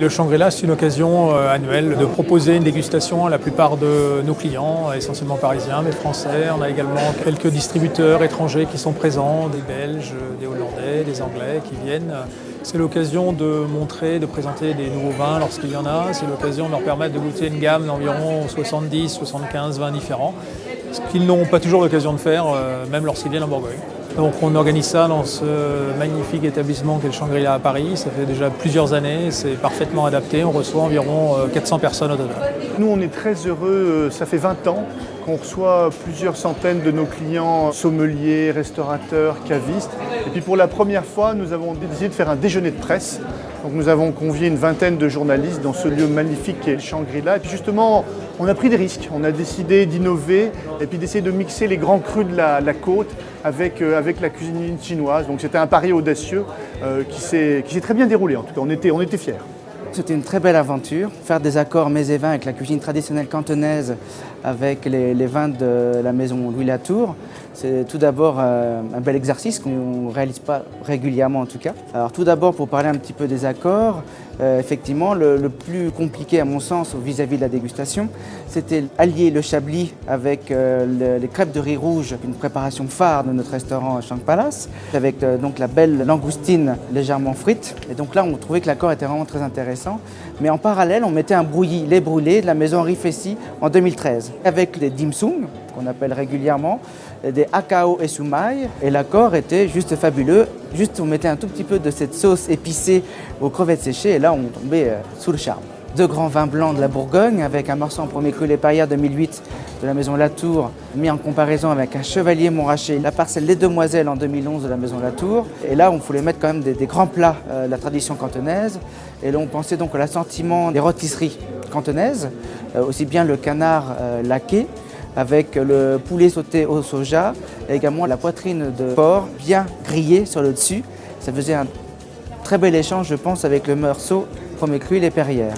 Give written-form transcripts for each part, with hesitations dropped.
Le Shangri-La, c'est une occasion annuelle de proposer une dégustation à la plupart de nos clients, essentiellement parisiens, mais français. On a également quelques distributeurs étrangers qui sont présents, des Belges, des Hollandais, des Anglais qui viennent. C'est l'occasion de montrer, de présenter des nouveaux vins lorsqu'il y en a. C'est l'occasion de leur permettre de goûter une gamme d'environ 70, 75 vins différents, ce qu'ils n'ont pas toujours l'occasion de faire, même lorsqu'ils viennent en Bourgogne. Donc on organise ça dans ce magnifique établissement qu'est le Shangri-La à Paris. Ça fait déjà plusieurs années, c'est parfaitement adapté. On reçoit environ 400 personnes au total. Nous, on est très heureux, ça fait 20 ans qu'on reçoit plusieurs centaines de nos clients sommeliers, restaurateurs, cavistes. Et puis pour la première fois, nous avons décidé de faire un déjeuner de presse. Donc nous avons convié une vingtaine de journalistes dans ce lieu magnifique qu'est le Shangri-La. Et puis justement, on a pris des risques. On a décidé d'innover et puis d'essayer de mixer les grands crus de la côte avec la cuisine chinoise. Donc c'était un pari audacieux qui s'est très bien déroulé. En tout cas, on était fiers. C'était une très belle aventure, faire des accords mets et vins avec la cuisine traditionnelle cantonaise, avec les vins de la maison Louis Latour. C'est tout d'abord un bel exercice qu'on ne réalise pas régulièrement en tout cas. Alors tout d'abord pour parler un petit peu des accords, effectivement le plus compliqué à mon sens vis-à-vis de la dégustation, c'était allier le chablis avec les crêpes de riz rouge, une préparation phare de notre restaurant Shang Palace, avec donc la belle langoustine légèrement frite. Et donc là on trouvait que l'accord était vraiment très intéressant. Mais en parallèle on mettait un brouillis, lait brûlé de la maison Henri Fessy en 2013, avec des dim sum qu'on appelle régulièrement, des akao et sumai, et l'accord était juste fabuleux. Juste on mettait un tout petit peu de cette sauce épicée aux crevettes séchées et là on tombait sous le charme. Deux grands vins blancs de la Bourgogne avec un Marsan premier cru Les Perrières 2008 de la maison Latour, mis en comparaison avec un Chevalier Montrachet, la parcelle Les Demoiselles en 2011 de la maison Latour. Et là on voulait mettre quand même des grands plats de la tradition cantonaise. Et là on pensait donc à l'assortiment des rôtisseries cantonaises, aussi bien le canard laqué, avec le poulet sauté au soja et également la poitrine de porc bien grillée sur le dessus. Ça faisait un très bel échange, je pense, avec le Meursault premier cru Les Perrières.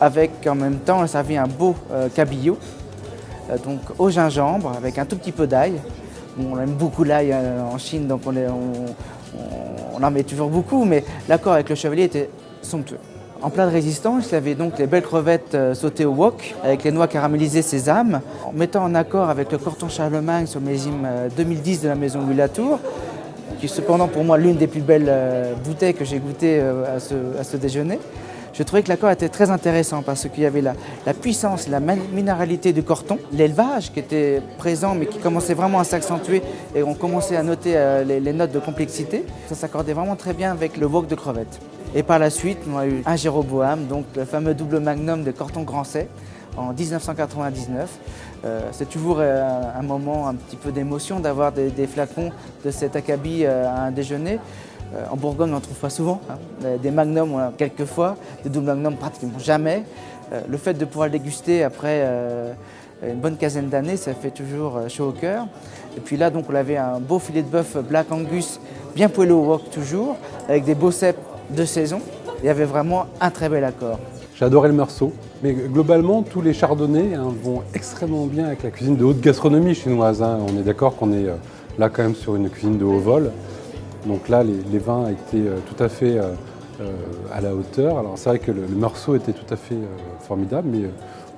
Avec en même temps, on a servi un beau cabillaud, donc au gingembre, avec un tout petit peu d'ail. Bon, on aime beaucoup l'ail en Chine, donc on en met toujours beaucoup, mais l'accord avec le Chevalier était somptueux. En plat de résistance, il y avait donc les belles crevettes sautées au wok avec les noix caramélisées sésame, en mettant en accord avec le Corton Charlemagne sur millésime 2010 de la maison Louis Latour, qui est cependant pour moi l'une des plus belles bouteilles que j'ai goûtées à ce déjeuner. Je trouvais que l'accord était très intéressant parce qu'il y avait la puissance, la minéralité du Corton, l'élevage qui était présent mais qui commençait vraiment à s'accentuer et on commençait à noter les notes de complexité. Ça s'accordait vraiment très bien avec le wok de crevettes. Et par la suite, on a eu un Jéroboam, donc le fameux double magnum de Corton Grancey en 1999. C'est toujours un moment un petit peu d'émotion d'avoir des flacons de cet acabit à un déjeuner. En Bourgogne, on n'en trouve pas souvent. Des magnums, quelques fois, des doubles magnums, pratiquement jamais. Le fait de pouvoir le déguster après une bonne quinzaine d'années, ça fait toujours chaud au cœur. Et puis là, donc, on avait un beau filet de bœuf Black Angus, bien poêlé au wok toujours, avec des beaux cèpes de saison. Il y avait vraiment un très bel accord. J'ai adoré le Meursault, mais globalement, tous les chardonnays vont extrêmement bien avec la cuisine de haute gastronomie chinoise. On est d'accord qu'on est là quand même sur une cuisine de haut vol. Donc là, les vins étaient tout à fait à la hauteur. Alors c'est vrai que le Meursault était tout à fait formidable, mais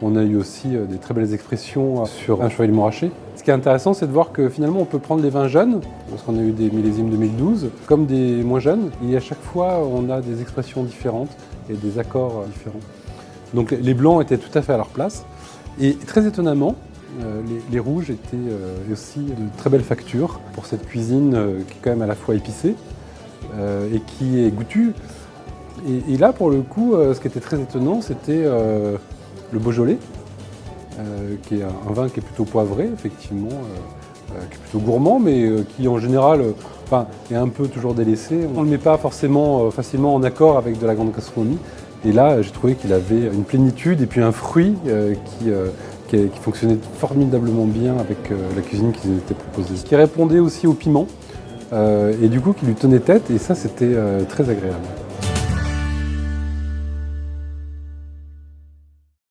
on a eu aussi des très belles expressions sur un Chevalier Montrachet. Ce qui est intéressant, c'est de voir que finalement, on peut prendre les vins jeunes, parce qu'on a eu des millésimes 2012, comme des moins jeunes. Et à chaque fois, on a des expressions différentes et des accords différents. Donc les blancs étaient tout à fait à leur place. Et très étonnamment, les rouges étaient aussi de très belles factures pour cette cuisine qui est quand même à la fois épicée et qui est goûtue. Et là, pour le coup, ce qui était très étonnant, c'était le Beaujolais, qui est un vin qui est plutôt poivré, effectivement, qui est plutôt gourmand, mais qui en général est un peu toujours délaissé. On ne le met pas forcément facilement en accord avec de la grande gastronomie. Et là, j'ai trouvé qu'il avait une plénitude et puis un fruit qui fonctionnait formidablement bien avec la cuisine qui nous était proposée. Qui répondait aussi au piment et du coup qui lui tenait tête et ça c'était très agréable.